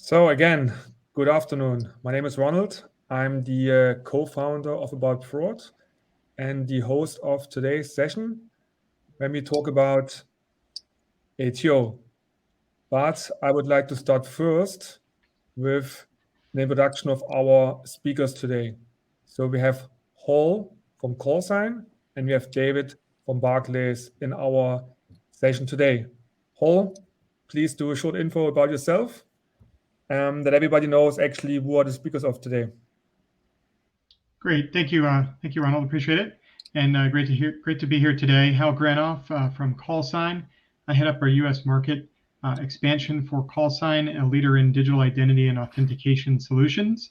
So again, good afternoon. My name is Ronald. I'm the co-founder of About Fraud and the host of today's session when we talk about ATO. But I would like to start first with an introduction of our speakers today. So we have Hall from CallSign and we have David from Barclays in our session today. Hall, please do a short info about yourself. That everybody knows actually who are the speakers of today. Great, thank you, Ronald. Appreciate it, and great to be here today. Hal Granoff from CallSign. I head up our U.S. market expansion for CallSign, a leader in digital identity and authentication solutions,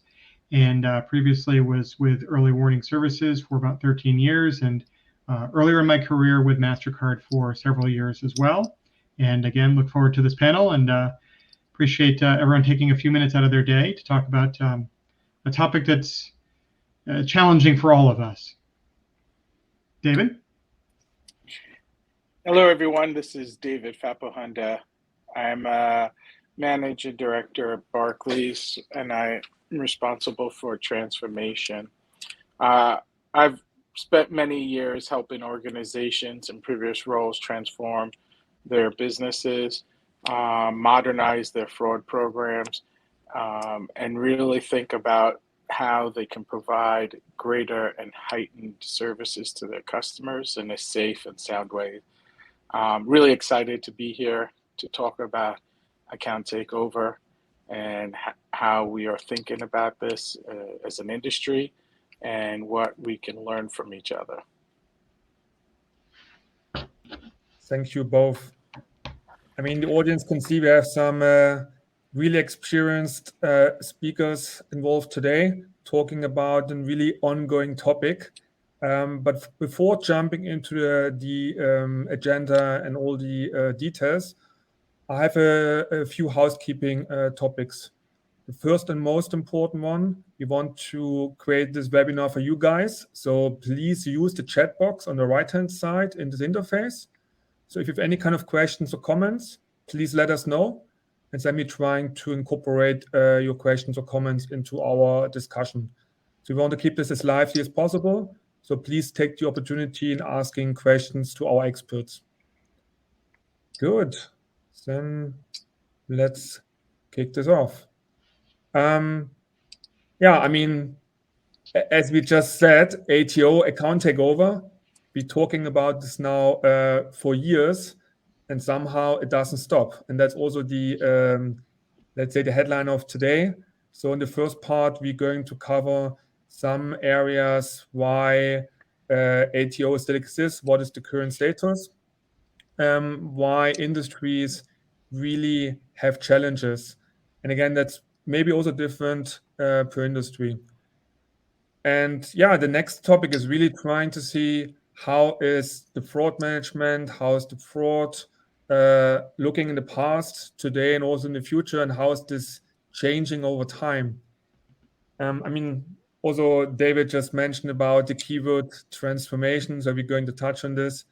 and previously was with Early Warning Services for about 13 years, and earlier in my career with MasterCard for several years as well. And again, look forward to this panel and appreciate everyone taking a few minutes out of their day to talk about a topic that's challenging for all of us. David? Hello, everyone. This is David Fapohanda. I'm a managing director at Barclays, and I'm responsible for transformation. I've spent many years helping organizations in previous roles transform their businesses, modernize their fraud programs, and really think about how they can provide greater and heightened services to their customers in a safe and sound way. Really excited to be here to talk about account takeover and how we are thinking about this as an industry and what we can learn from each other. Thank you both. I mean, the audience can see we have some really experienced speakers involved today talking about a really ongoing topic. But before jumping into the agenda and all the details, I have a few housekeeping topics. The first and most important one, we want to create this webinar for you guys. So please use the chat box on the right-hand side in this interface. So if you have any kind of questions or comments, please let us know. And then we're trying to incorporate your questions or comments into our discussion. So we want to keep this as lively as possible. So please take the opportunity in asking questions to our experts. Good. Then let's kick this off. Yeah, I mean, as we just said, ATO, account takeover, we're talking about this now for years, and somehow it doesn't stop. And that's also the, let's say, the headline of today. So in the first part, we're going to cover some areas why ATO still exists, what is the current status, why industries really have challenges. And again, that's maybe also different per industry. And yeah, the next topic is really trying to see how is the fraud management, how is the fraud looking in the past, today, and also in the future, and how is this changing over time? I mean, also David just mentioned about the keyword transformation, so we're going to touch on this.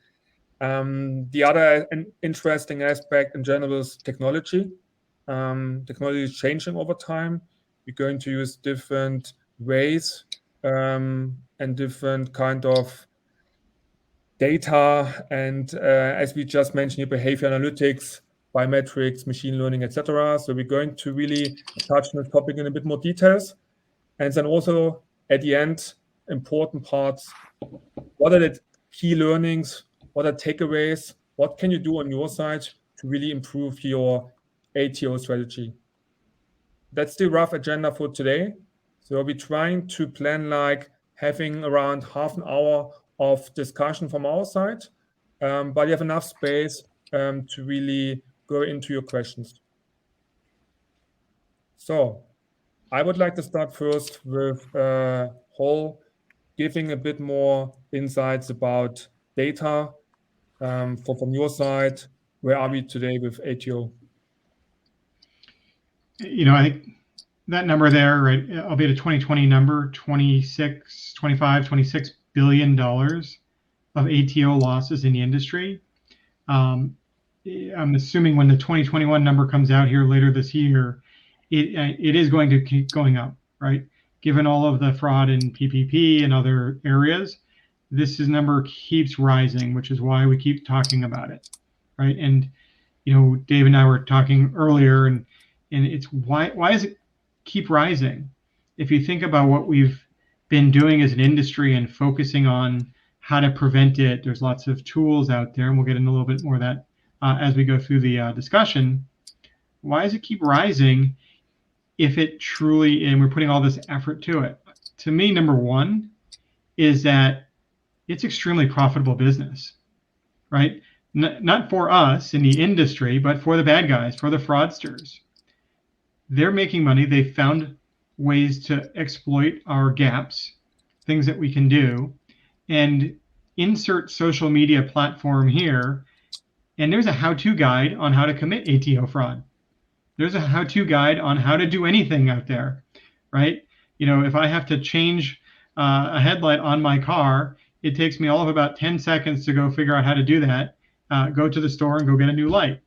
The other interesting aspect in general is technology. Technology is changing over time. We're going to use different ways and different kind of data. And as we just mentioned, your behavior analytics, biometrics, machine learning, etc. So we're going to really touch on this topic in a bit more details. And then also at the end, important parts, what are the key learnings? What are takeaways? What can you do on your side to really improve your ATO strategy? That's the rough agenda for today. So we're trying to plan like having around half an hour of discussion from our side, but you have enough space to really go into your questions. So I would like to start first with Hall giving a bit more insights about data from your side. Where are we today with ATO? You know, I think that number there, right, albeit a 2020 number, 26 billion dollars of ATO losses in the industry. I'm assuming when the 2021 number comes out here later this year, it is going to keep going up, right? Given all of the fraud in PPP and other areas, this number keeps rising, which is why we keep talking about it, right? And Dave and I were talking earlier, and it's why does it keep rising? If you think about what we've been doing as an industry and focusing on how to prevent it, there's lots of tools out there, and we'll get into a little bit more of that as we go through the discussion. Why does it keep rising if it truly, and we're putting all this effort to it? To me, number one is that it's extremely profitable business, right? Not for us in the industry, but for the bad guys, for the fraudsters. They're making money. They found ways to exploit our gaps, things that we can do, and insert social media platform here. And there's a how-to guide on how to commit ATO fraud. There's a how-to guide on how to do anything out there, right? If I have to change a headlight on my car, it takes me all of about 10 seconds to go figure out how to do that. Go to the store and go get a new light.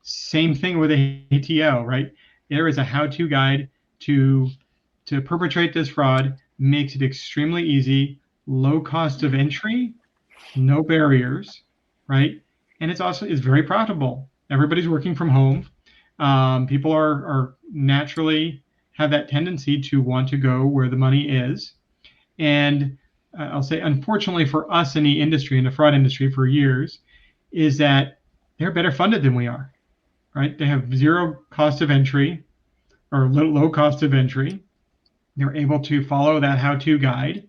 Same thing with ATO, right? There is a how-to guide to perpetrate this fraud, makes it extremely easy, low cost of entry, no barriers, right? And is very profitable. Everybody's working from home. People are naturally have that tendency to want to go where the money is. And I'll say, unfortunately for us in the industry, in the fraud industry for years, is that they're better funded than we are, right? They have zero cost of entry or low cost of entry. They're able to follow that how-to guide,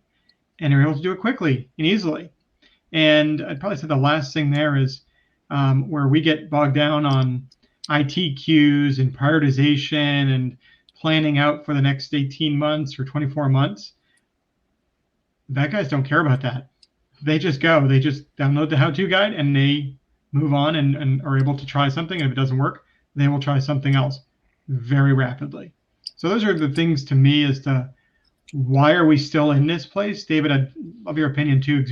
and they're able to do it quickly and easily. And I'd probably say the last thing there is where we get bogged down on IT queues and prioritization and planning out for the next 18 months or 24 months. Bad guys don't care about that. They just go. They just download the how-to guide and they move on and are able to try something. And if it doesn't work, they will try something else very rapidly. So those are the things to me as to why are we still in this place. David, I'd love your opinion too, because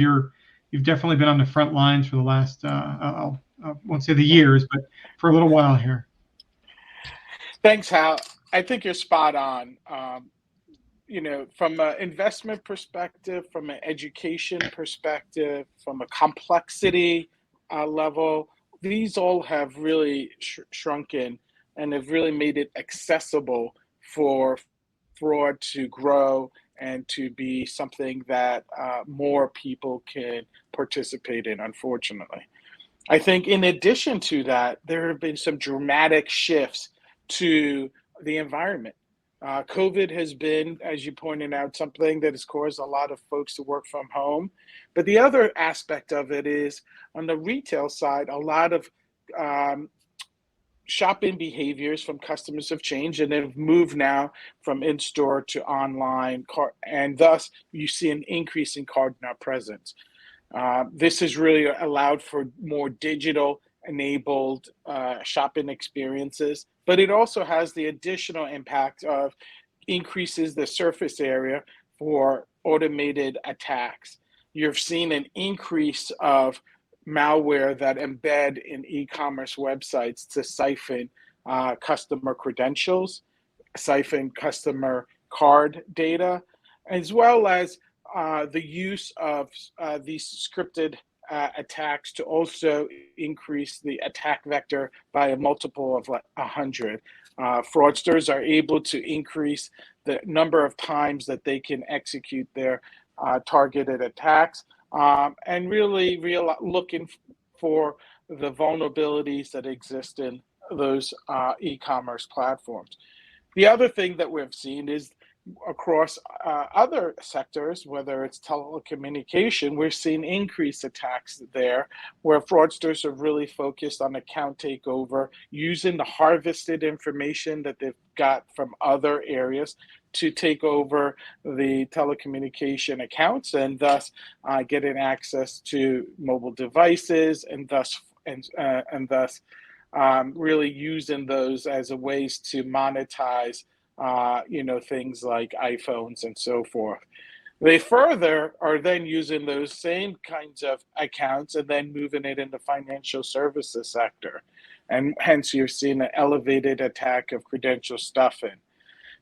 you've definitely been on the front lines for the last, I won't say the years, but for a little while here. Thanks, Hal. I think you're spot on. From an investment perspective, from an education perspective, from a complexity level, these all have really shrunken and have really made it accessible for fraud to grow and to be something that more people can participate in, unfortunately. I think in addition to that, there have been some dramatic shifts to the environment. COVID has been, as you pointed out, something that has caused a lot of folks to work from home. But the other aspect of it is on the retail side, a lot of shopping behaviors from customers have changed and they've moved now from in-store to online, and thus you see an increase in card not present. This has really allowed for more digital enabled shopping experiences, but it also has the additional impact of increases the surface area for automated attacks. You've seen an increase of malware that embed in e-commerce websites to siphon customer credentials, siphon customer card data, as well as the use of these scripted attacks to also increase the attack vector by a multiple of 100. Fraudsters are able to increase the number of times that they can execute their targeted attacks and really looking for the vulnerabilities that exist in those e-commerce platforms. The other thing that we've seen is across other sectors, whether it's telecommunication, we're seeing increased attacks there, where fraudsters are really focused on account takeover, using the harvested information that they've got from other areas to take over the telecommunication accounts and thus getting access to mobile devices and thus really using those as a ways to monetize things like iPhones and so forth. They further are then using those same kinds of accounts and then moving it in the financial services sector. And hence you're seeing an elevated attack of credential stuffing.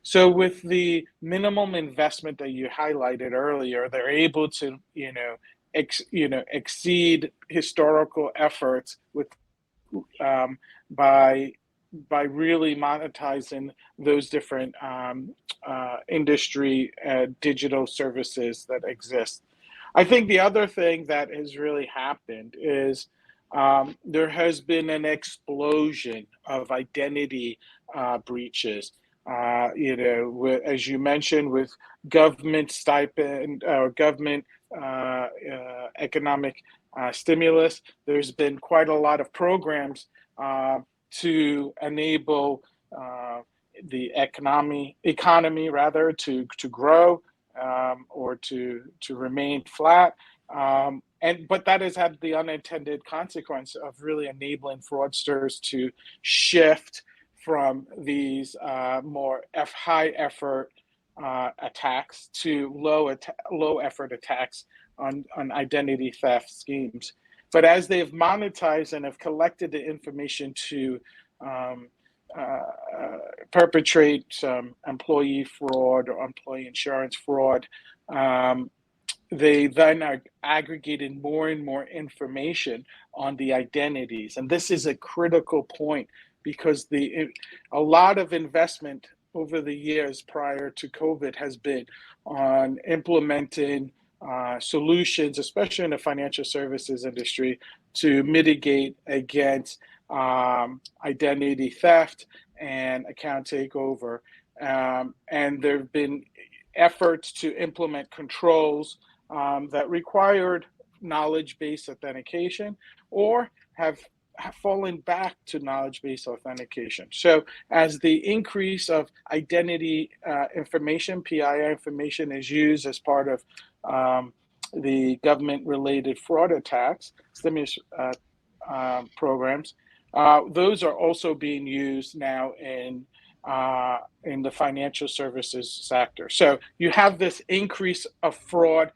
So with the minimum investment that you highlighted earlier, they're able to, exceed historical efforts with by really monetizing those different industry digital services that exist. I think the other thing that has really happened is there has been an explosion of identity breaches. As you mentioned, with government stipend or government economic stimulus, there's been quite a lot of programs to enable the economy rather to grow or to remain flat. But that has had the unintended consequence of really enabling fraudsters to shift from these more high effort attacks to low effort attacks on identity theft schemes. But as they've monetized and have collected the information to perpetrate some employee fraud or employee insurance fraud, they then are aggregating more and more information on the identities. And this is a critical point because a lot of investment over the years prior to COVID has been on implementing solutions, especially in the financial services industry, to mitigate against identity theft and account takeover. And there have been efforts to implement controls that required knowledge-based authentication or have fallen back to knowledge-based authentication. So as the increase of identity information, PII information, is used as part of the government-related fraud attacks, stimulus programs, those are also being used now in the financial services sector. So you have this increase of fraud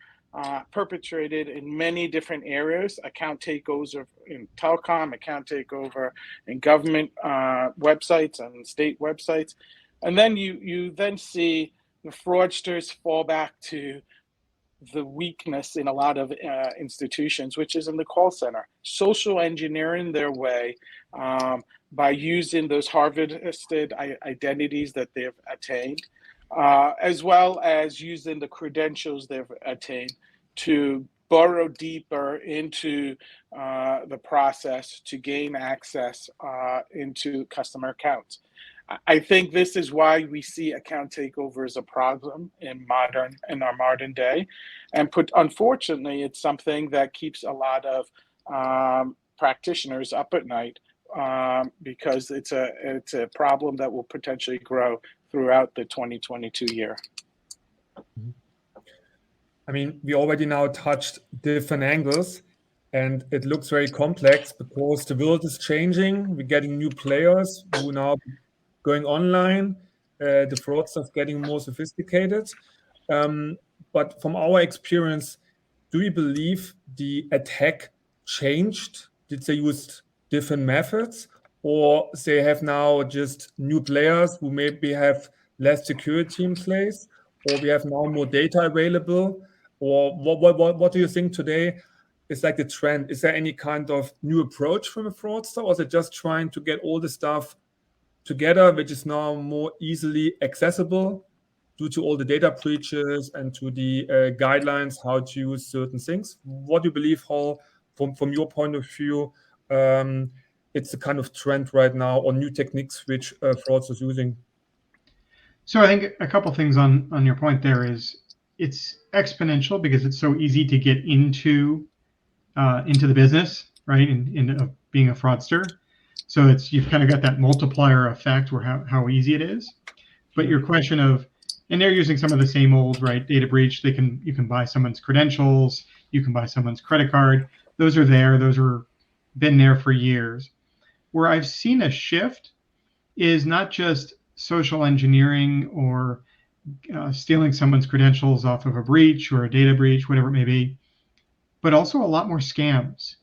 perpetrated in many different areas: account takeovers in telecom, account takeover in government websites and state websites. And then you then see the fraudsters fall back to the weakness in a lot of institutions, which is in the call center, social engineering their way by using those harvested identities that they've attained, as well as using the credentials they've attained to burrow deeper into the process to gain access into customer accounts. I think this is why we see account takeover as a problem in our modern day, and unfortunately, it's something that keeps a lot of practitioners up at night because it's a problem that will potentially grow throughout the 2022 year. I mean, we already now touched different angles, and it looks very complex because the world is changing. We're getting new players who now going online. The fraudsters getting more sophisticated. But from our experience, do we believe the attack changed? Did they use different methods, or they have now just new players who maybe have less security in place, or we have now more data available? Or what do you think today is like the trend? Is there any kind of new approach from a fraudster, or is it just trying to get all the stuff together, which is now more easily accessible due to all the data breaches and to the guidelines how to use certain things? What do you believe, how, from your point of view, it's the kind of trend right now, or new techniques which fraudsters using? So I think a couple things on your point there is it's exponential because it's so easy to get into the business, right? In being a fraudster. So you've kind of got that multiplier effect where how easy it is. But your question of, and they're using some of the same old, right, data breach. You can buy someone's credentials, you can buy someone's credit card. Those are there. Those are been there for years. Where I've seen a shift is not just social engineering or stealing someone's credentials off of a breach or a data breach, whatever it may be, but also a lot more scams,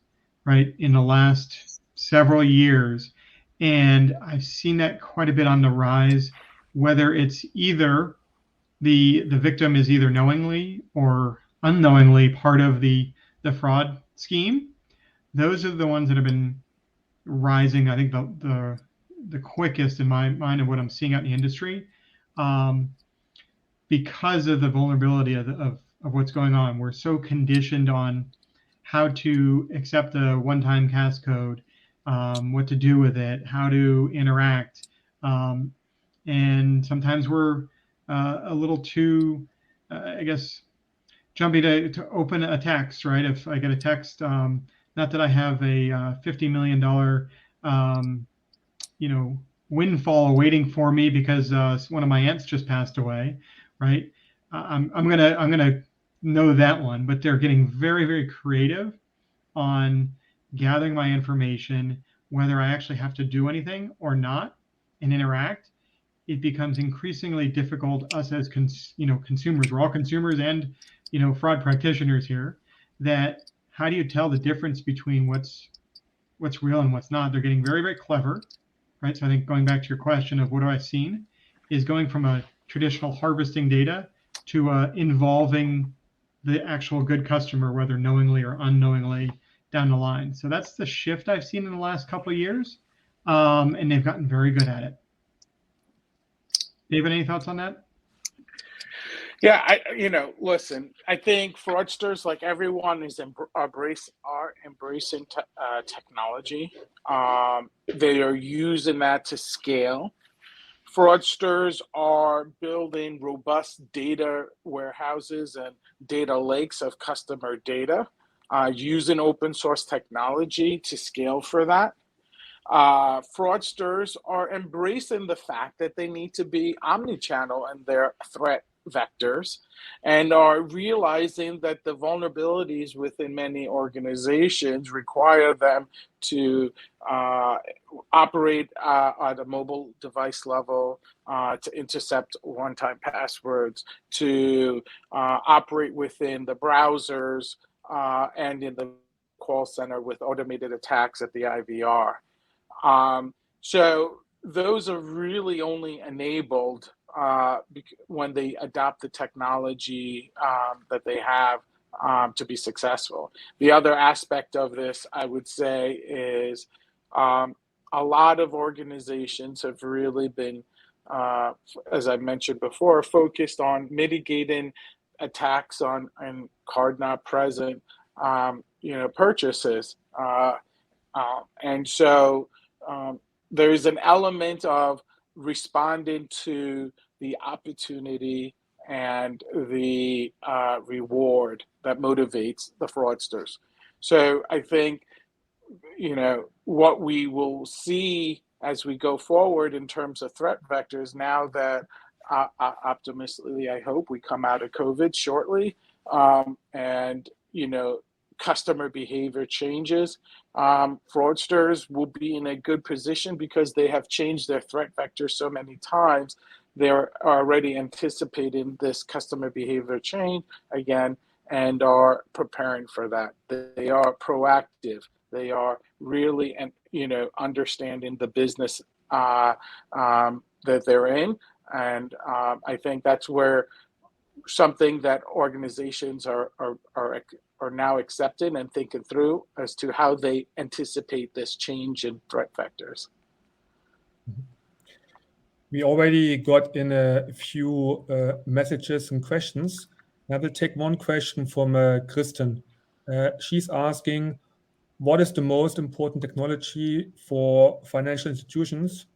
right, in the last several years. And I've seen that quite a bit on the rise, whether it's either the victim is either knowingly or unknowingly part of the fraud scheme. Those are the ones that have been rising, I think, the quickest in my mind of what I'm seeing out in the industry, because of the vulnerability of what's going on. We're so conditioned on how to accept a one-time passcode, what to do with it, how to interact, and sometimes we're a little too, I guess, jumpy to open a text, right? If I get a text, not that I have a $50 million, windfall waiting for me because one of my aunts just passed away, right? I'm gonna know that one, but they're getting very, very creative on gathering my information, whether I actually have to do anything or not and interact. It becomes increasingly difficult. Us as consumers, we're all consumers and fraud practitioners here. That how do you tell the difference between what's real and what's not? They're getting very, very clever, right? So I think going back to your question of what have I seen, is going from a traditional harvesting data to involving the actual good customer, whether knowingly or unknowingly, down the line. So that's the shift I've seen in the last couple of years, and they've gotten very good at it. David, any thoughts on that? Yeah, listen, I think fraudsters, like everyone, are embracing technology. They are using that to scale. Fraudsters are building robust data warehouses and data lakes of customer data, using open source technology to scale for that. Fraudsters are embracing the fact that they need to be omnichannel in their threat vectors, and are realizing that the vulnerabilities within many organizations require them to operate at a mobile device level, to intercept one-time passwords, to operate within the browsers and in the call center with automated attacks at the IVR. So those are really only enabled when they adopt the technology that they have to be successful. The other aspect of this, I would say, is a lot of organizations have really been, as I mentioned before, focused on mitigating attacks on card not present, purchases, and so there's an element of responding to the opportunity and the reward that motivates the fraudsters. So I think, what we will see as we go forward in terms of threat vectors, now that optimistically, I hope we come out of COVID shortly, and customer behavior changes, fraudsters will be in a good position because they have changed their threat vector so many times. They're already anticipating this customer behavior change again and are preparing for that. They are proactive. They are really, understanding the business that they're in. And I think that's where something that organizations are now accepting and thinking through as to how they anticipate this change in threat vectors. We already got in a few messages and questions. I will take one question from Kristen. She's asking, what is the most important technology for financial institutions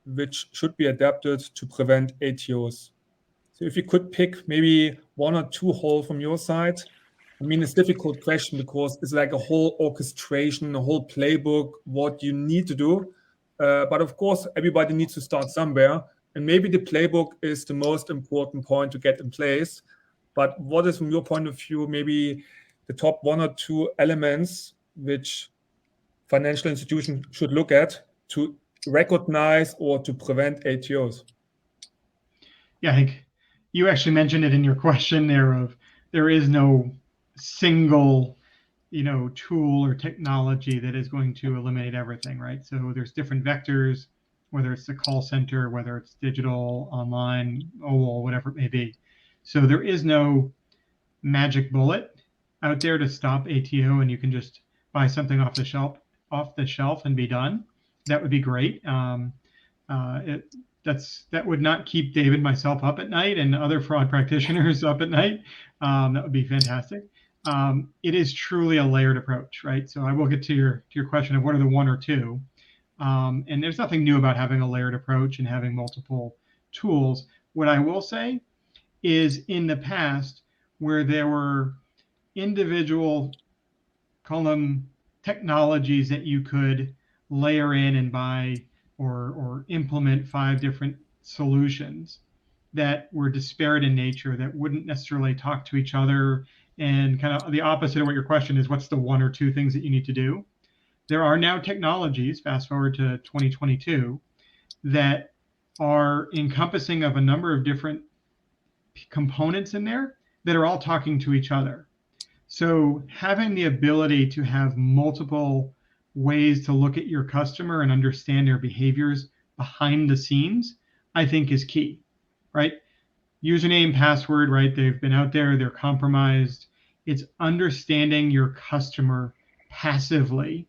which should be adapted to prevent ATOs? So if you could pick maybe one or two whole from your side. I mean, it's a difficult question because it's like a whole orchestration, a whole playbook, what you need to do. But of course, everybody needs to start somewhere. And maybe the playbook is the most important point to get in place. But what is, from your point of view, maybe the top one or two elements which financial institutions should look at to recognize or to prevent ATOs? Yeah, I think you actually mentioned it in your question there of there is no single, tool or technology that is going to eliminate everything, right? So there's different vectors, whether it's the call center, whether it's digital, online, OWL, whatever it may be. So there is no magic bullet out there to stop ATO, and you can just buy something off the shelf and be done. That would be great. That would not keep David, myself up at night, and other fraud practitioners up at night. That would be fantastic. It is truly a layered approach, right? So I will get to your question of what are the one or two. And there's nothing new about having a layered approach and having multiple tools. What I will say is in the past, where there were individual, call them technologies that you could layer in and buy or implement 5 different solutions that were disparate in nature, that wouldn't necessarily talk to each other, and kind of the opposite of what your question is, what's the 1 or 2 things that you need to do? There are now technologies, fast forward to 2022, that are encompassing of a number of different components in there that are all talking to each other. So having the ability to have multiple ways to look at your customer and understand their behaviors behind the scenes, I think is key, right? Username, password, right? They've been out there, they're compromised. It's understanding your customer passively,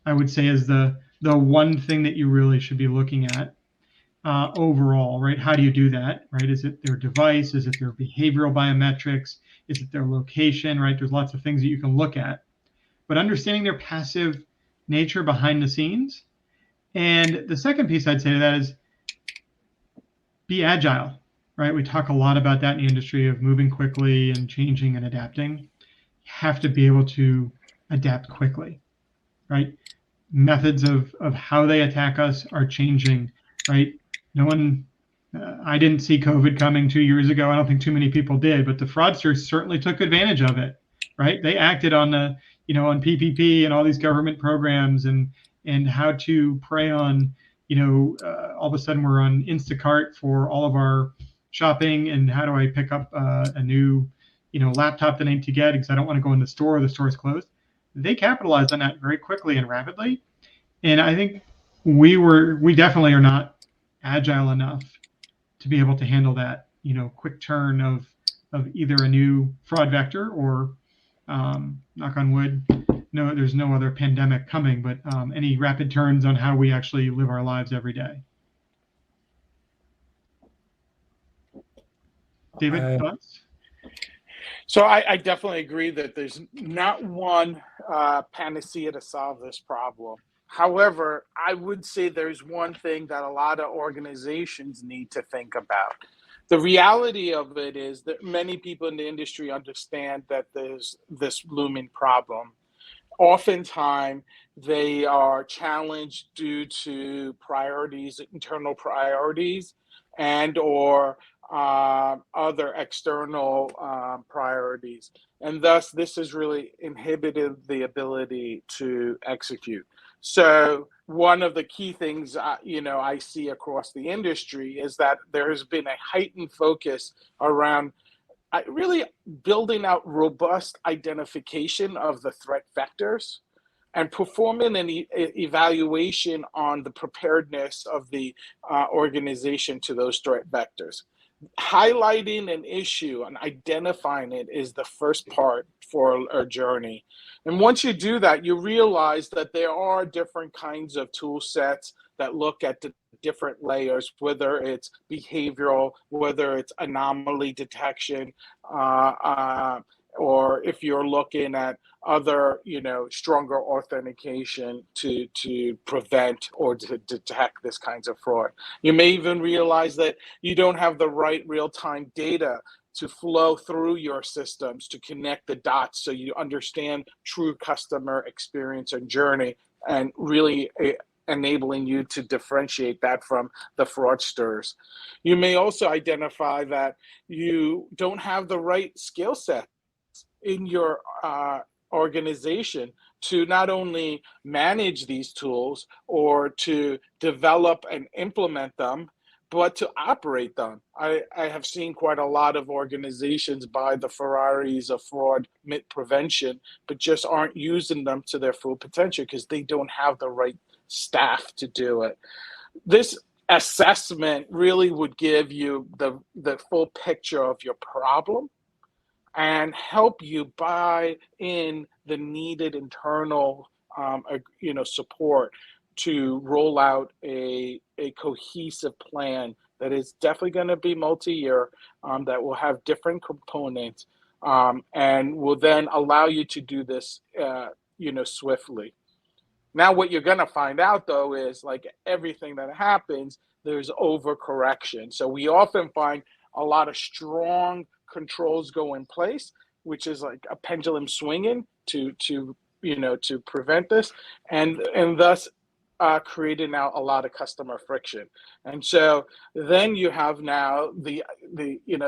I would say, is the one thing that you really should be looking at overall, right? How do you do that, right? Is it their device? Is it their behavioral biometrics? Is it their location, right? There's lots of things that you can look at, but understanding their passive nature behind the scenes. And the second piece I'd say to that is be agile, right? We talk a lot about that in the industry of moving quickly and changing and adapting. You have to be able to adapt quickly, right? Methods of how they attack us are changing, right? No one, I didn't see COVID coming 2 years ago. I don't think too many people did, but the fraudsters certainly took advantage of it, right? They acted on on PPP and all these government programs and how to prey on, all of a sudden we're on Instacart for all of our shopping, and how do I pick up a new, laptop that I need to get because I don't want to go in the store, the store is closed. They capitalized on that very quickly and rapidly. And I think we definitely are not agile enough to be able to handle that, quick turn of either a new fraud vector or, knock on wood, no, there's no other pandemic coming, but any rapid turns on how we actually live our lives every day. David, thoughts? So I definitely agree that there's not one panacea to solve this problem. However, I would say there's one thing that a lot of organizations need to think about. The reality of it is that many people in the industry understand that there's this looming problem. Oftentimes, they are challenged due to priorities, internal priorities, and or other external priorities. And thus, this has really inhibited the ability to execute. So one of the key things, I see across the industry is that there has been a heightened focus around really building out robust identification of the threat vectors and performing an evaluation on the preparedness of the organization to those threat vectors. Highlighting an issue and identifying it is the first part for a journey. And once you do that, you realize that there are different kinds of tool sets that look at the different layers, whether it's behavioral, whether it's anomaly detection, or if you're looking at other, stronger authentication to prevent or to detect this kinds of fraud. You may even realize that you don't have the right real-time data to flow through your systems to connect the dots so you understand true customer experience and journey, and really enabling you to differentiate that from the fraudsters. You may also identify that you don't have the right skill set in your organization to not only manage these tools or to develop and implement them, but to operate them. I have seen quite a lot of organizations buy the Ferraris of fraud prevention, but just aren't using them to their full potential because they don't have the right staff to do it. This assessment really would give you the full picture of your problem and help you buy in the needed internal support to roll out a cohesive plan that is definitely going to be multi-year, that will have different components, and will then allow you to do this swiftly. Now, what you're going to find out, though, is like everything that happens, there's overcorrection. So we often find a lot of strong controls go in place, which is like a pendulum swinging to prevent this, and thus creating out a lot of customer friction. And so then you have now the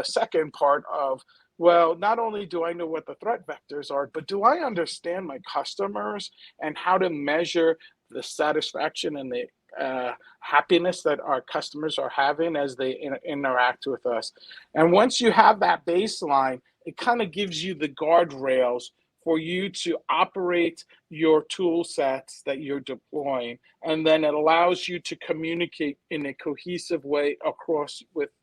second part of, well, not only do I know what the threat vectors are, but do I understand my customers and how to measure the satisfaction and the happiness that our customers are having as they interact with us. And once you have that baseline, it kind of gives you the guardrails for you to operate your tool sets that you're deploying. And then it allows you to communicate in a cohesive way across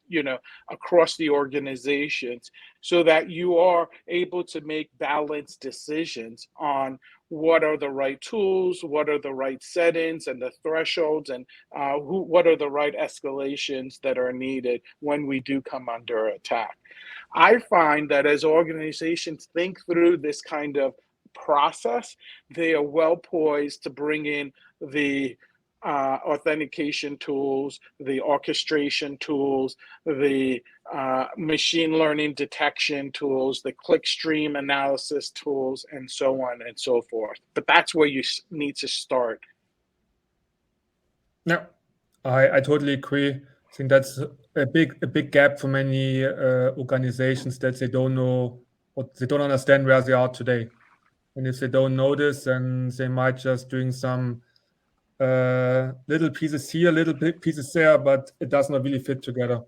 the organizations, so that you are able to make balanced decisions on what are the right tools, what are the right settings and the thresholds, and what are the right escalations that are needed when we do come under attack. I find that as organizations think through this kind of process, they are well poised to bring in the authentication tools, the orchestration tools, the machine learning detection tools, the clickstream analysis tools, and so on and so forth. But that's where you need to start. Yeah, I totally agree. I think that's a big gap for many organizations, that they don't know, or they don't understand where they are today. And if they don't know this, then they might just doing some little pieces here, little pieces there, but it does not really fit together.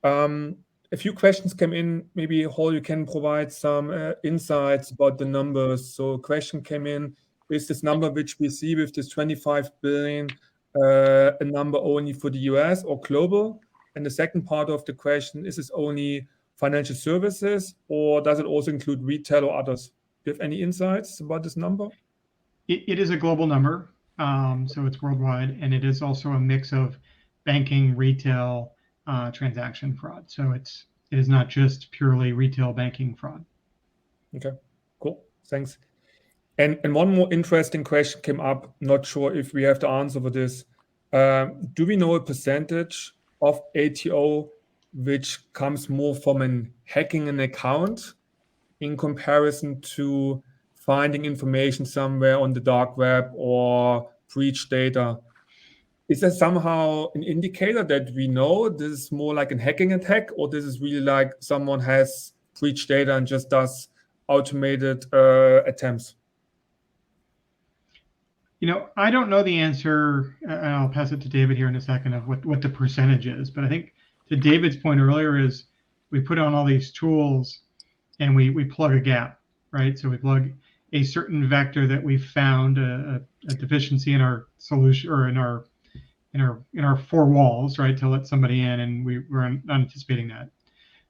A few questions came in. Maybe, Hall, you can provide some insights about the numbers. So a question came in, is this number which we see with this 25 billion a number only for the US or global? And the second part of the question, is this only financial services, or does it also include retail or others? Do you have any insights about this number? It is a global number, so it's worldwide, and it is also a mix of banking, retail, transaction fraud. So it is not just purely retail banking fraud. Okay, cool, thanks. And one more interesting question came up. Not sure if we have the answer for this. Do we know a percentage of ATO which comes more from hacking an account in comparison to finding information somewhere on the dark web or breach data? Is there somehow an indicator that we know this is more like a hacking attack, or this is really like someone has breached data and just does automated attempts? I don't know the answer, and I'll pass it to David here in a second, of what the percentage is. But I think to David's point earlier is we put on all these tools and we plug a gap, right? So we plug a certain vector that we found a deficiency in our solution, or in our four walls, right, to let somebody in, and we're not anticipating that.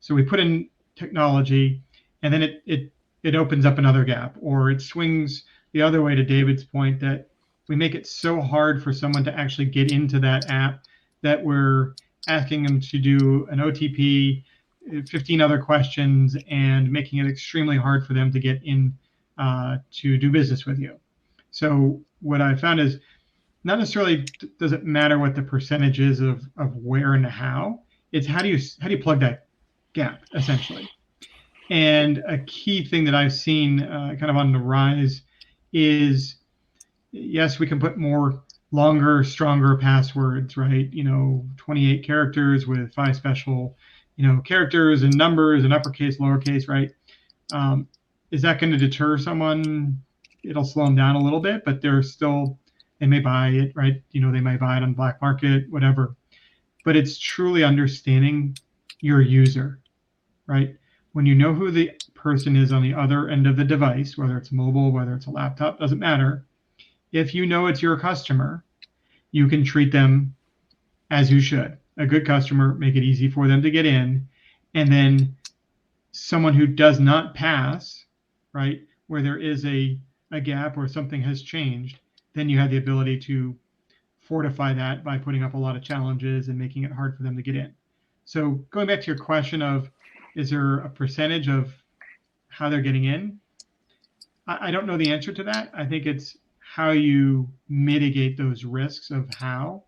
So we put in technology, and then it opens up another gap, or it swings the other way, to David's point, that we make it so hard for someone to actually get into that app that we're asking them to do an OTP, 15 other questions, and making it extremely hard for them to get in to do business with you. So what I found is, not necessarily does it matter what the percentage is of where and how. It's how do you plug that gap, essentially. And a key thing that I've seen kind of on the rise is, yes, we can put more longer, stronger passwords, right? 28 characters with 5 special, characters and numbers and uppercase, lowercase, right? Is that going to deter someone? It'll slow them down a little bit, but they may buy it, right? They may buy it on black market, whatever. but it's truly understanding your user, right? When you know who the person is on the other end of the device, whether it's mobile, whether it's a laptop, doesn't matter. If you know it's your customer, you can treat them as you should. A good customer, make it easy for them to get in. And then someone who does not pass, right, where there is a gap or something has changed, then you have the ability to fortify that by putting up a lot of challenges and making it hard for them to get in. So going back to your question of, is there a percentage of how they're getting in? I don't know the answer to that. I think it's how you mitigate those risks of how.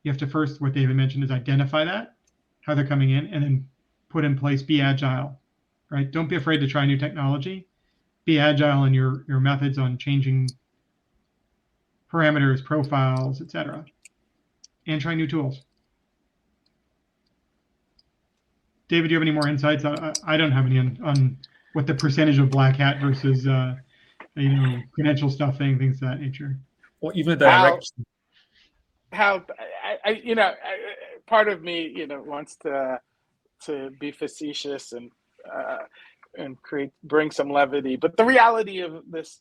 You have to first, what David mentioned, is identify that, how they're coming in, and then put in place, be agile, right? Don't be afraid to try new technology. Be agile in your methods on changing parameters, profiles, etc., and try new tools. David, do you have any more insights? I don't have any on what the percentage of black hat versus credential stuffing, things of that nature. Or even a direction. Part of me, wants to be facetious and bring some levity, but the reality of this,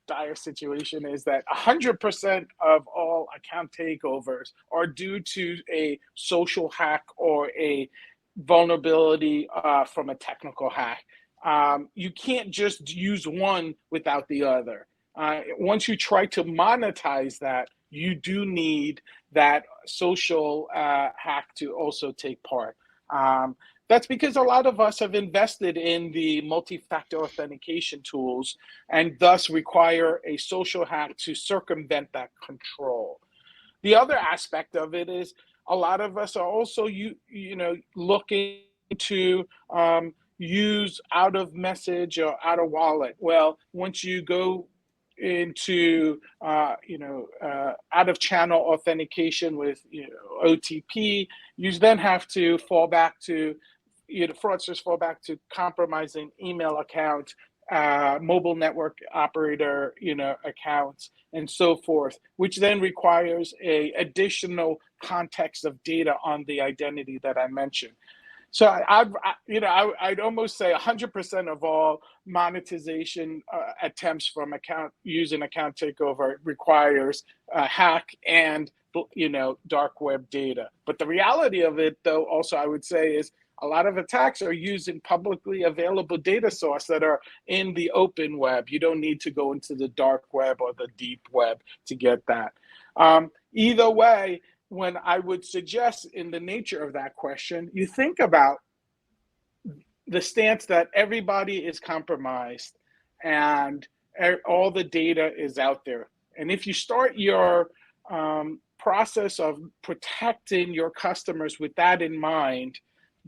dire situation is that 100% of all account takeovers are due to a social hack or a vulnerability from a technical hack. You can't just use one without the other. Once you try to monetize that, you do need that social hack to also take part. That's because a lot of us have invested in the multi-factor authentication tools and thus require a social hack to circumvent that control. The other aspect of it is a lot of us are also looking to use out of message or out of wallet. Well, once you go into out of channel authentication with OTP, you then have to fall back to fraudsters fall back to compromising email account, mobile network operator accounts, and so forth, which then requires a additional context of data on the identity that I mentioned. So I'd almost say 100% of all monetization attempts from using account takeover requires a hack and dark web data. But the reality of it, though, also I would say is a lot of attacks are using publicly available data source that are in the open web. You don't need to go into the dark web or the deep web to get that. Either way, when I would suggest in the nature of that question, you think about the stance that everybody is compromised and all the data is out there. And if you start your process of protecting your customers with that in mind,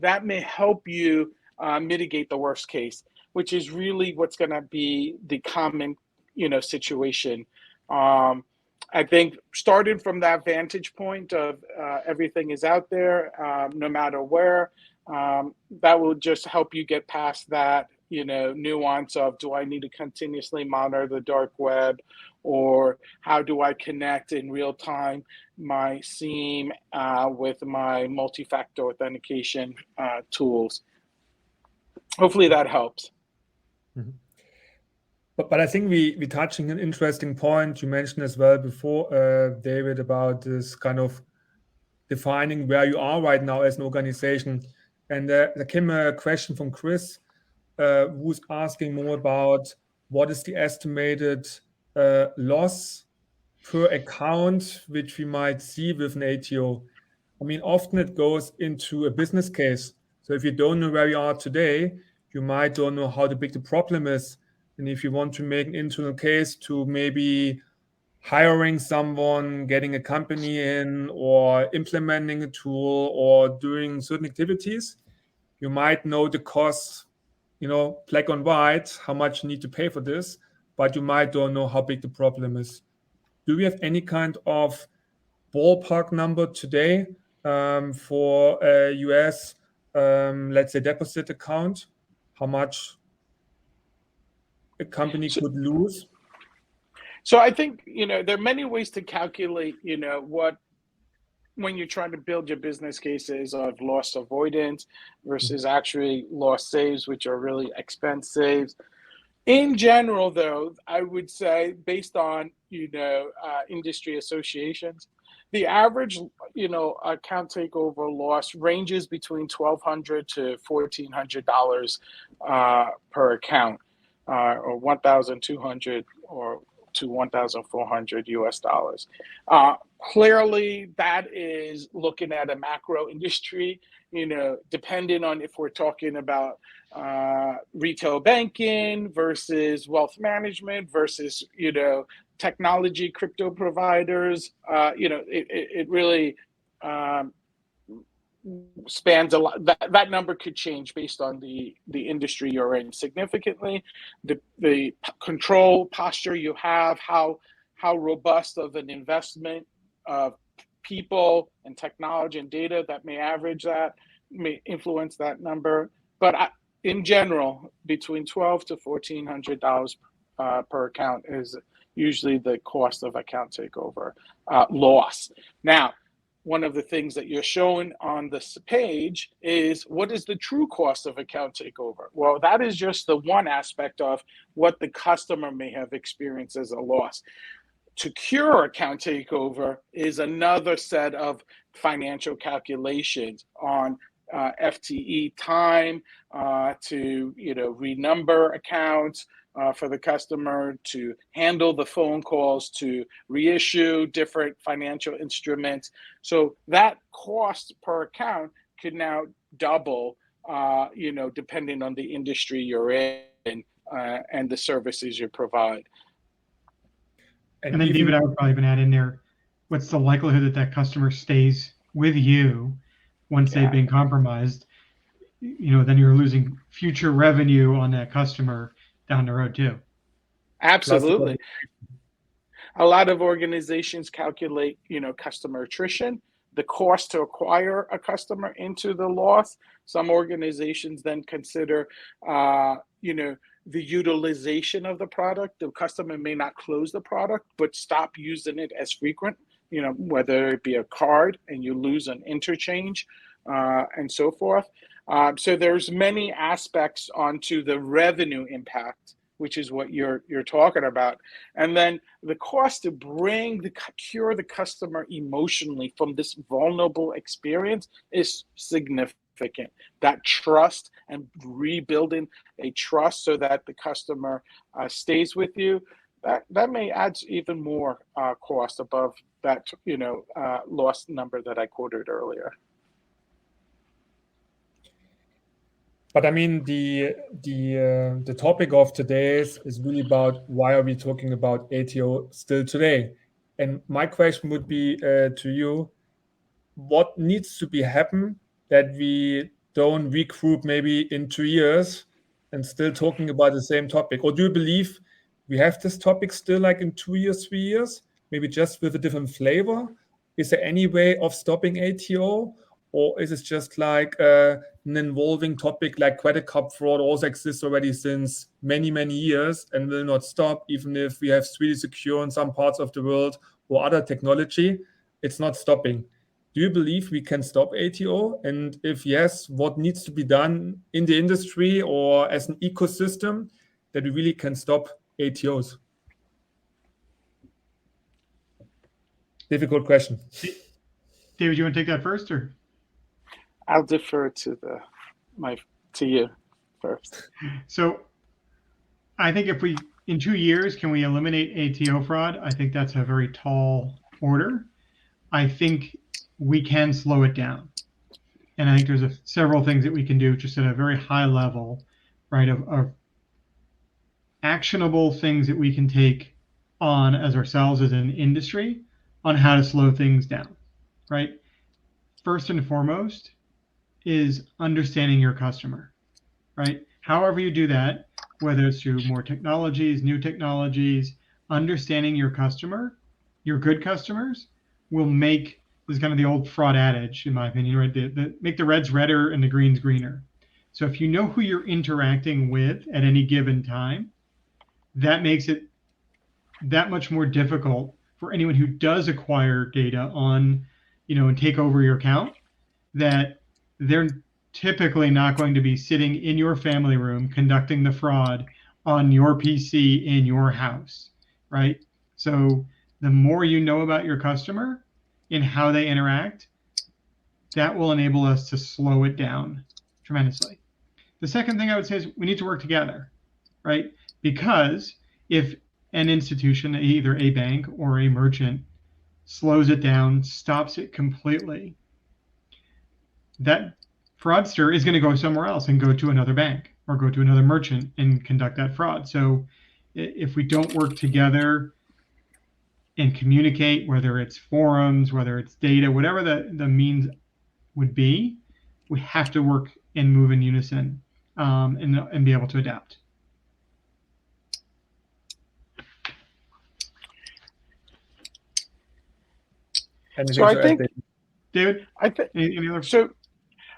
that may help you mitigate the worst case, which is really what's going to be the common, situation. I think starting from that vantage point of everything is out there, no matter where, that will just help you get past that, nuance of, do I need to continuously monitor the dark web, or how do I connect in real time my SIEM with my multi-factor authentication tools. Hopefully that helps. Mm-hmm. But I think we're touching an interesting point you mentioned as well before, David, about this kind of defining where you are right now as an organization. And there came a question from Chris, who's asking more about what is the estimated loss per account which we might see with an ATO. I mean, often it goes into a business case. So if you don't know where you are today, you might don't know how big the problem is. And if you want to make an internal case to maybe hiring someone, getting a company in, or implementing a tool, or doing certain activities, you might know the cost, black and white, how much you need to pay for this, but you might don't know how big the problem is. Do we have any kind of ballpark number today for a US, let's say, deposit account? How much a company could lose? So I think, there are many ways to calculate, what when you're trying to build your business cases of loss avoidance versus actually loss saves, which are really expense saves. In general, though, I would say, based on industry associations, the average account takeover loss ranges between $1,200 to $1,400 per account, or $1,200 or to $1,400 US dollars. Clearly, that is looking at a macro industry. Depending on if we're talking about retail banking versus wealth management versus technology crypto providers, it really spans a lot. That number could change based on the industry you're in significantly, the control posture you have, how robust of an investment of people and technology and data that may influence that number. But in general, between $1,200 to $1,400 per account is usually the cost of account takeover loss. Now, one of the things that you're showing on this page is what is the true cost of account takeover? Well, that is just the one aspect of what the customer may have experienced as a loss. To cure account takeover is another set of financial calculations on FTE time to renumber accounts for the customer, to handle the phone calls, to reissue different financial instruments. So that cost per account could now double, depending on the industry you're in and the services you provide. And then, David, I would probably even add in there, what's the likelihood that that customer stays with you once they've been compromised? Then you're losing future revenue on that customer down the road too. Absolutely. A lot of organizations calculate, customer attrition, the cost to acquire a customer into the loss. Some organizations then consider, the utilization of the product. The customer may not close the product, but stop using it as frequent, whether it be a card and you lose an interchange and so forth. So there's many aspects onto the revenue impact, which is what you're talking about. And then the cost to cure the customer emotionally from this vulnerable experience is significant. That trust and rebuilding a trust so that the customer stays with you, that may add even more cost above that loss number that I quoted earlier. But I mean, the topic of today is really about why are we talking about ATO still today? And my question would be to you, what needs to be happen that we don't regroup maybe in 2 years and still talking about the same topic? Or do you believe we have this topic still like in 2 years, 3 years, maybe just with a different flavor? Is there any way of stopping ATO? Or is it just like an evolving topic like credit card fraud also exists already since many, many years and will not stop, even if we have 3D Secure in some parts of the world or other technology? It's not stopping. Do you believe we can stop ATO? And if yes, what needs to be done in the industry or as an ecosystem that we really can stop ATOs? Difficult question. David, you want to take that first, or? I'll defer to you first. So I think if in 2 years, can we eliminate ATO fraud? I think that's a very tall order. I think we can slow it down. And I think there's several things that we can do just at a very high level, right, of actionable things that we can take on as ourselves as an industry on how to slow things down, right? First and foremost is understanding your customer, right? However you do that, whether it's through more technologies, new technologies, understanding your customer, your good customers will make, this is kind of the old fraud adage, in my opinion, right? Make the reds redder and the greens greener. So if you know who you're interacting with at any given time, that makes it that much more difficult for anyone who does acquire data on and take over your account, that they're typically not going to be sitting in your family room conducting the fraud on your PC in your house, right? So the more you know about your customer and how they interact, that will enable us to slow it down tremendously. The second thing I would say is we need to work together, right? Because if an institution, either a bank or a merchant, slows it down, stops it completely, that fraudster is going to go somewhere else and go to another bank or go to another merchant and conduct that fraud. So if we don't work together and communicate, whether it's forums, whether it's data, whatever the means would be, we have to work and move in unison, and be able to adapt. So I think, David, I think, any other? so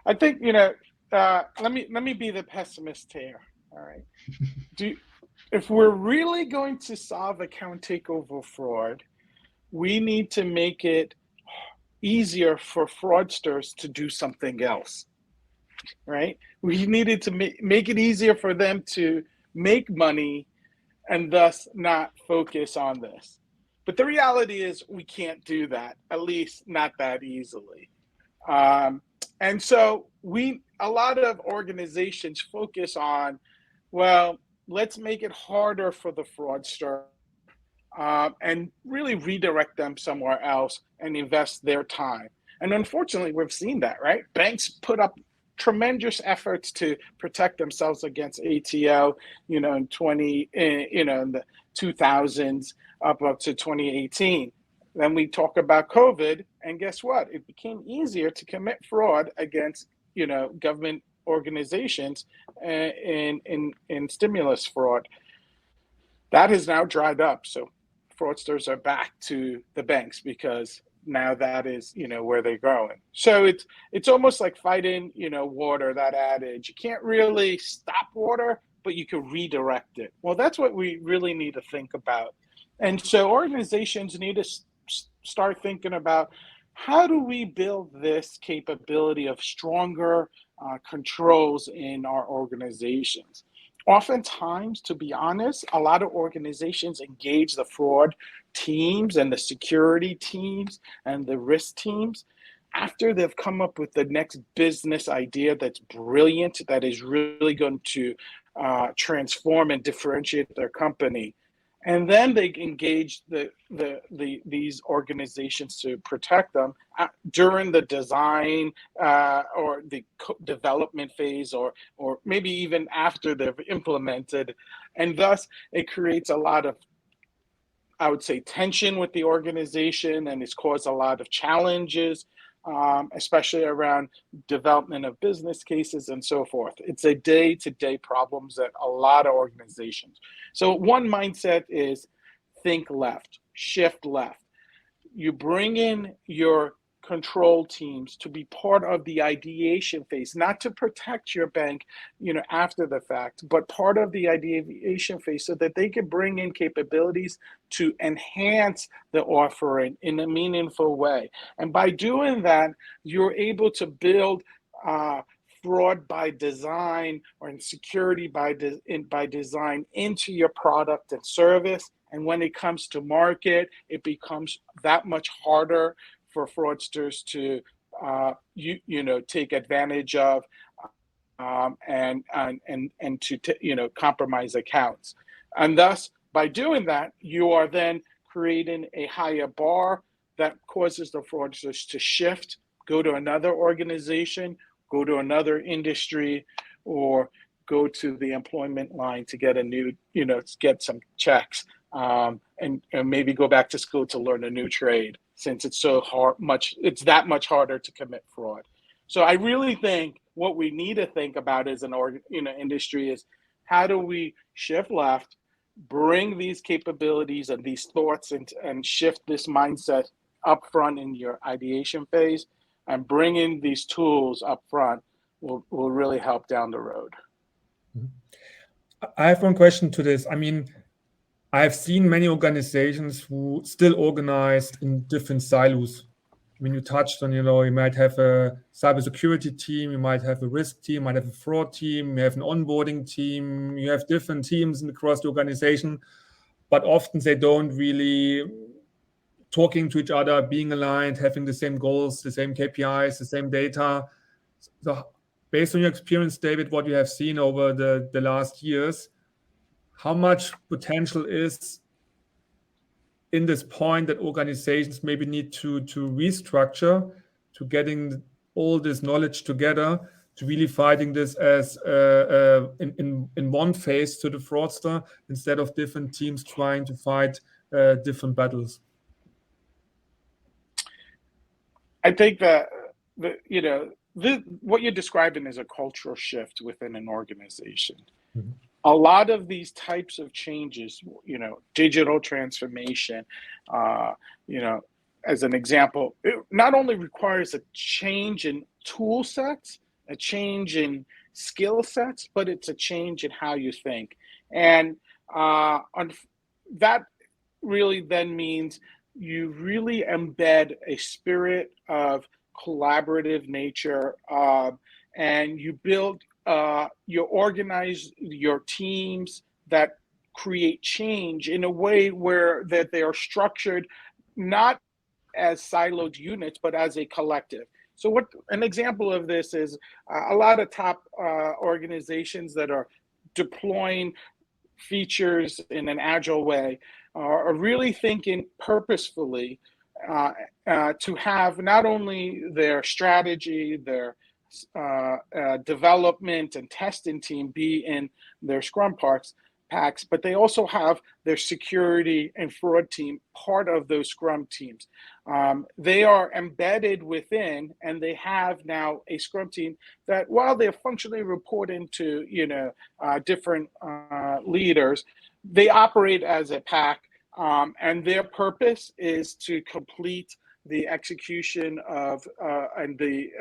I think, let me be the pessimist here. All right. If we're really going to solve account takeover fraud, we need to make it easier for fraudsters to do something else, right? We needed to make it easier for them to make money and thus not focus on this. But the reality is we can't do that, at least not that easily. And so a lot of organizations focus on, well, let's make it harder for the fraudster, and really redirect them somewhere else and invest their time. And unfortunately, we've seen that, right? Banks put up tremendous efforts to protect themselves against ATO, in the 2000s up to 2018. Then we talk about COVID, and guess what? It became easier to commit fraud against, government organizations in stimulus fraud. That has now dried up. So fraudsters are back to the banks because now that is, where they're going. So it's almost like fighting, water, that adage. You can't really stop water, but you can redirect it. Well, that's what we really need to think about. And so organizations need to start thinking about, how do we build this capability of stronger controls in our organizations? Oftentimes, to be honest, a lot of organizations engage the fraud teams and the security teams and the risk teams after they've come up with the next business idea that's brilliant, that is really going to transform and differentiate their company. And then they engage these organizations to protect them during the design or the development phase, or maybe even after they've implemented. And thus, it creates a lot of, I would say, tension with the organization, and it's caused a lot of challenges, especially around development of business cases and so forth. It's a day-to-day problems at a lot of organizations. So one mindset is think left, shift left. You bring in your control teams to be part of the ideation phase, not to protect your bank, after the fact, but part of the ideation phase so that they can bring in capabilities to enhance the offering in a meaningful way. And by doing that, you're able to build fraud by design or insecurity by design into your product and service. And when it comes to market, it becomes that much harder for fraudsters to take advantage of and to compromise accounts. And thus, by doing that, you are then creating a higher bar that causes the fraudsters to shift, go to another organization, go to another industry, or go to the employment line to get a new, get some checks, and maybe go back to school to learn a new trade, since it's it's that much harder to commit fraud. So I really think what we need to think about as an industry is, how do we shift left, bring these capabilities and these thoughts and shift this mindset up front in your ideation phase, and bring in these tools up front will really help down the road. I have one question to this. I mean, I've seen many organizations who still organized in different silos, when you touched on, you might have a cybersecurity team, you might have a risk team, you might have a fraud team, you have an onboarding team, you have different teams across the organization, but often they don't really talking to each other, being aligned, having the same goals, the same KPIs, the same data. So based on your experience, David, what you have seen over the last years, how much potential is in this point that organizations maybe need to restructure to getting all this knowledge together to really fighting this as in one phase to the fraudster instead of different teams trying to fight different battles? I think that what you're describing is a cultural shift within an organization. Mhm. A lot of these types of changes, digital transformation, as an example, it not only requires a change in tool sets, a change in skill sets, but it's a change in how you think. And that really then means you really embed a spirit of collaborative nature, and you organize your teams that create change in a way where that they are structured not as siloed units, but as a collective. So what an example of this is, a lot of top organizations that are deploying features in an agile way are really thinking purposefully to have not only their strategy, their development and testing team be in their Scrum packs, but they also have their security and fraud team part of those Scrum teams. They are embedded within, and they have now a Scrum team that, while they're functionally reporting to different leaders, they operate as a pack, and their purpose is to complete the execution of and the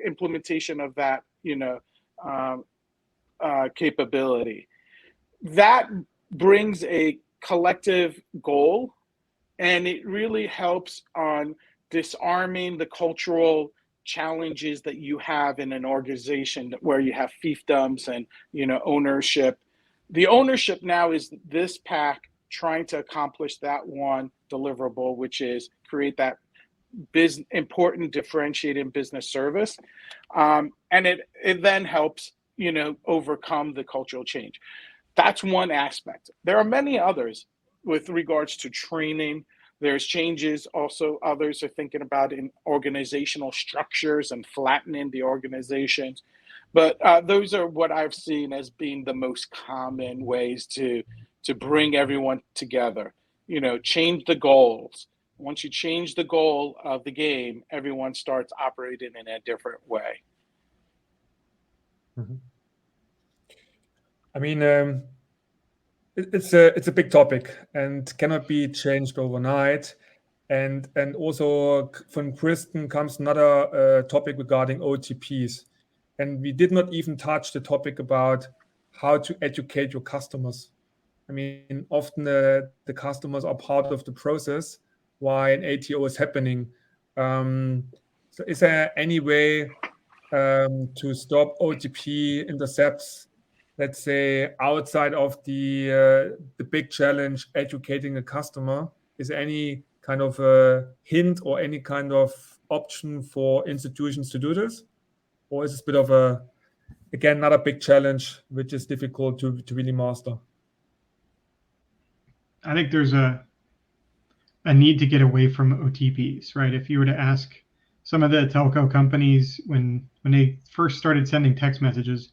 implementation of that capability. That brings a collective goal, and it really helps on disarming the cultural challenges that you have in an organization where you have fiefdoms and ownership. The ownership now is this pack trying to accomplish that one deliverable, which is create that important differentiating business service, and it then helps overcome the cultural change. That's one aspect. There are many others with regards to training. There's changes also others are thinking about in organizational structures and flattening the organizations. But those are what I've seen as being the most common ways to bring everyone together. Change the goals. Once you change the goal of the game, everyone starts operating in a different way. Mm-hmm. I mean, it's a big topic and cannot be changed overnight. And also from Kristen comes another topic regarding OTPs. And we did not even touch the topic about how to educate your customers. I mean, often the customers are part of the process why an ATO is happening. So is there any way to stop OTP intercepts, let's say, outside of the big challenge educating a customer? Is there any kind of a hint or any kind of option for institutions to do this? Or is this a bit of again, another big challenge, which is difficult to really master? I think there's a need to get away from OTPs, right? If you were to ask some of the telco companies when they first started sending text messages,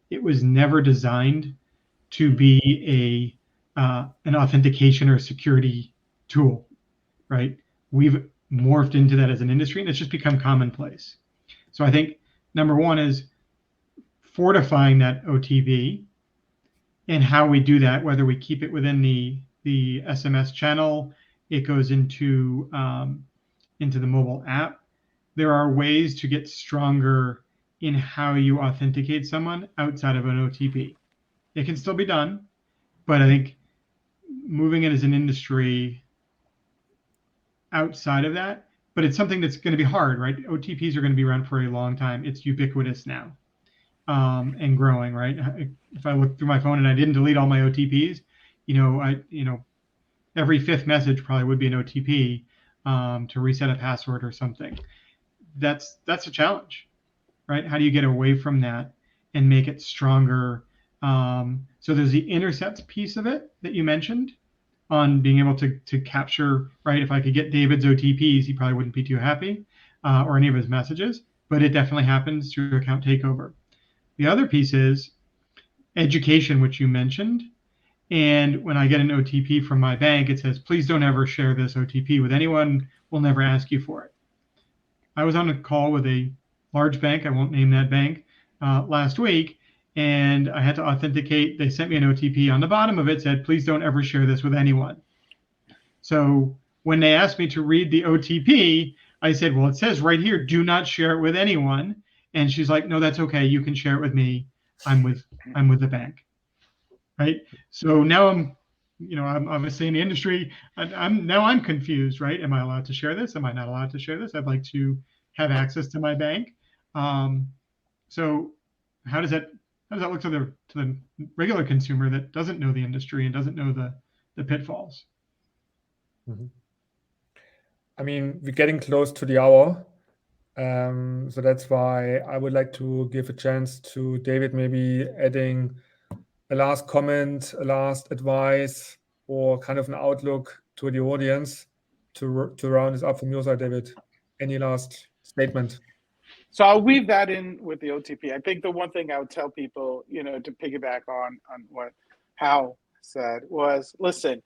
it was never designed to be an authentication or a security tool, right? We've morphed into that as an industry, and it's just become commonplace. So I think number one is fortifying that OTP and how we do that, whether we keep it within the SMS channel, it goes into the mobile app. There are ways to get stronger in how you authenticate someone outside of an OTP. It can still be done, but I think moving it as an industry outside of that but it's something that's going to be hard, right? OTPs are going to be around for a long time. It's ubiquitous now, and growing, right? If I look through my phone and I didn't delete all my OTPs, every fifth message probably would be an OTP to reset a password or something. That's a challenge, right? How do you get away from that and make it stronger? So there's the intercept piece of it that you mentioned on being able to capture, right? If I could get David's OTPs, he probably wouldn't be too happy, or any of his messages, but it definitely happens through account takeover. The other piece is education, which you mentioned. And when I get an OTP from my bank, it says, please don't ever share this OTP with anyone. We'll never ask you for it. I was on a call with a large bank, I won't name that bank, last week, and I had to authenticate. They sent me an OTP. On the bottom of it said, please don't ever share this with anyone. So when they asked me to read the OTP, I said, well, it says right here, do not share it with anyone. And she's like, no, that's okay. You can share it with me. I'm with the bank. Right. So now I'm obviously in the industry. I'm confused, right? Am I allowed to share this? Am I not allowed to share this? I'd like to have access to my bank. So how does that look to the regular consumer that doesn't know the industry and doesn't know the pitfalls? Mm-hmm. I mean, we're getting close to the hour. So that's why I would like to give a chance to David, maybe adding a last comment, a last advice, or kind of an outlook to the audience to round this up from your side, David. Any last statement? So I'll weave that in with the OTP. I think the one thing I would tell people, to piggyback on what Hal said was, listen,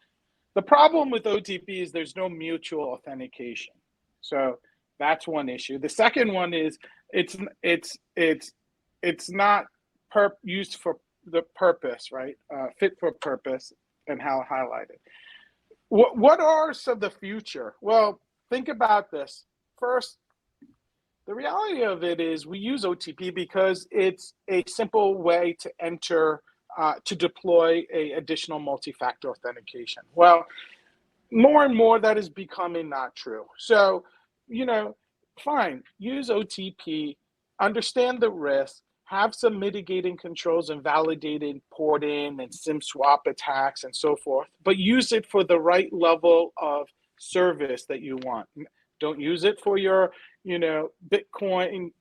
the problem with OTP is there's no mutual authentication. So that's one issue. The second one is it's not used for the purpose, right? Fit for purpose, and Hal highlighted. What are some of the future? Well, think about this. First, the reality of it is we use OTP because it's a simple way to enter, to deploy a additional multi-factor authentication. Well, more and more that is becoming not true. So, fine, use OTP, understand the risk, have some mitigating controls and validated port in and SIM swap attacks and so forth, but use it for the right level of service that you want. Don't use it for your, Bitcoin,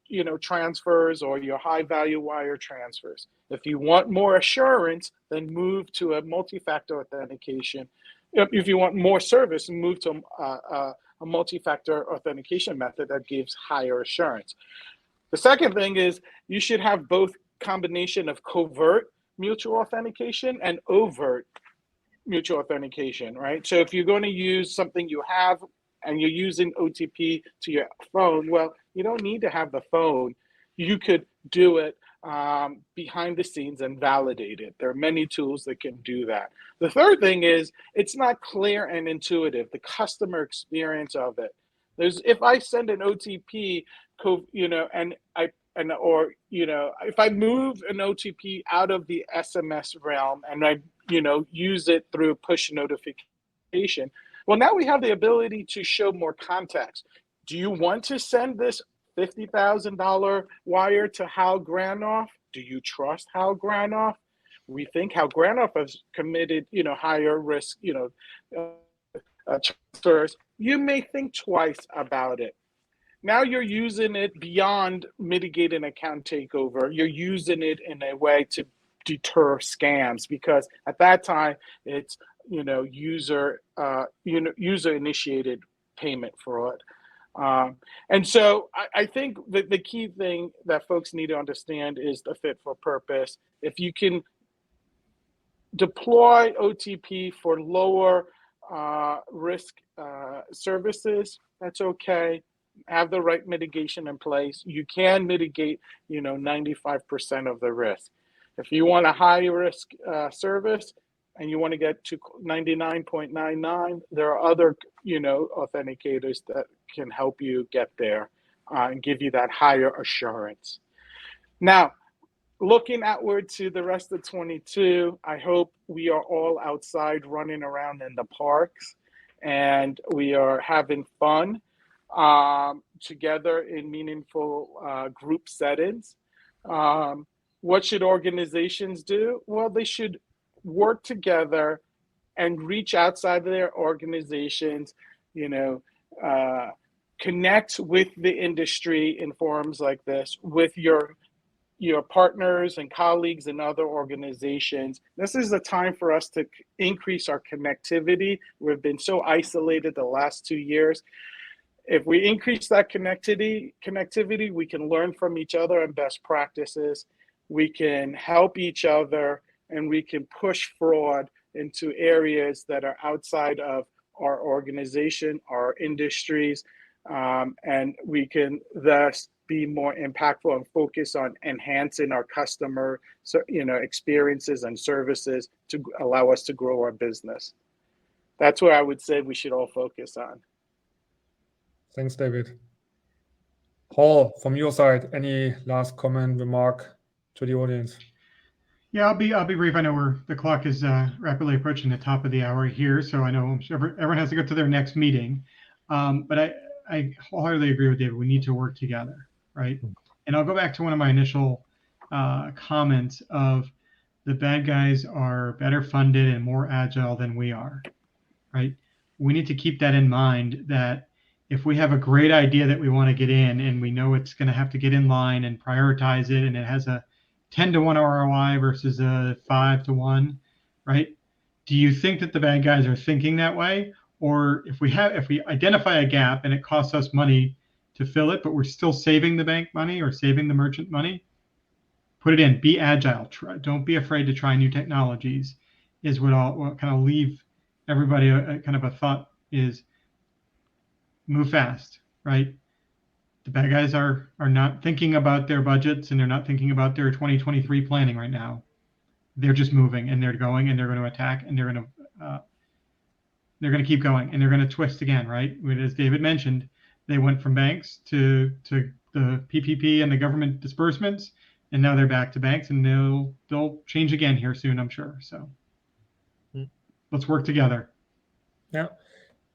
transfers or your high value wire transfers. If you want more assurance, then move to a multi-factor authentication. If you want more service, move to a multi-factor authentication method that gives higher assurance. The second thing is you should have both combination of covert mutual authentication and overt mutual authentication, right? So if you're going to use something you have and you're using OTP to your phone, well, you don't need to have the phone. You could do it behind the scenes and validate it. There are many tools that can do that. The third thing is it's not clear and intuitive, the customer experience of it. If I send an OTP, if I move an OTP out of the SMS realm and I, use it through push notification, well, now we have the ability to show more context. Do you want to send this $50,000 wire to Hal Granoff? Do you trust Hal Granoff? We think Hal Granoff has committed, higher risk, transfers. You may think twice about it. Now you're using it beyond mitigating account takeover. You're using it in a way to deter scams, because at that time it's user initiated payment fraud. And so I think that the key thing that folks need to understand is the fit for purpose. If you can deploy OTP for lower risk services, that's okay. Have the right mitigation in place. You can mitigate, 95% of the risk. If you want a high risk service and you want to get to 99.99, there are other, authenticators that can help you get there and give you that higher assurance. Now, looking outward to the rest of 22, I hope we are all outside running around in the parks and we are having fun. together in meaningful group settings. What should organizations do? Well, they should work together and reach outside of their organizations, connect with the industry in forums like this, with your partners and colleagues in other organizations. This is the time for us to increase our connectivity. We've been so isolated the last 2 years. If we increase that connectivity, we can learn from each other and best practices. We can help each other, and we can push fraud into areas that are outside of our organization, our industries, and we can thus be more impactful and focus on enhancing our customer, experiences and services to allow us to grow our business. That's where I would say we should all focus on. Thanks, David. Paul, from your side, any last comment, remark to the audience? Yeah, I'll be brief. I know the clock is rapidly approaching the top of the hour here, so I know everyone has to go to their next meeting. But I wholeheartedly agree with David. We need to work together, right? And I'll go back to one of my initial comments of the bad guys are better funded and more agile than we are, right? We need to keep that in mind, that if we have a great idea that we want to get in and we know it's going to have to get in line and prioritize it, and it has a 10-to-1 ROI versus a 5-to-1, right? Do you think that the bad guys are thinking that way? Or if we identify a gap and it costs us money to fill it, but we're still saving the bank money or saving the merchant money, put it in. Be agile. Don't be afraid to try new technologies. Is what I'll kind of leave everybody kind of a thought is: move fast, right? The bad guys are not thinking about their budgets, and they're not thinking about their 2023 planning right now. They're just moving, and they're going, and they're going to attack, and they're going to keep going, and they're going to twist again, right? As David mentioned, they went from banks to the PPP and the government disbursements, and now they're back to banks, and they'll change again here soon, I'm sure. So let's work together. Yeah.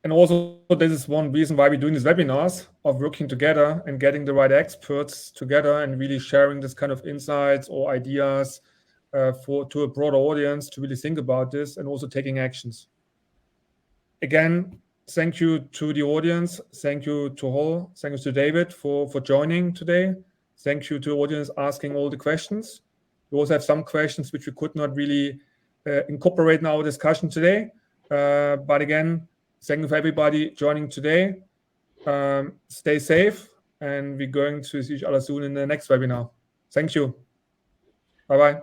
And also, this is one reason why we're doing these webinars, of working together and getting the right experts together and really sharing this kind of insights or ideas to a broader audience to really think about this and also taking actions. Again, thank you to the audience. Thank you to Hall. Thank you to David for joining today. Thank you to the audience asking all the questions. We also have some questions which we could not really incorporate in our discussion today. But again, thank you for everybody joining today. Stay safe, and we're going to see each other soon in the next webinar. Thank you. Bye-bye.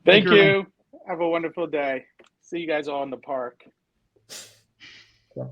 Thank you. Have a wonderful day. See you guys all in the park. Yeah.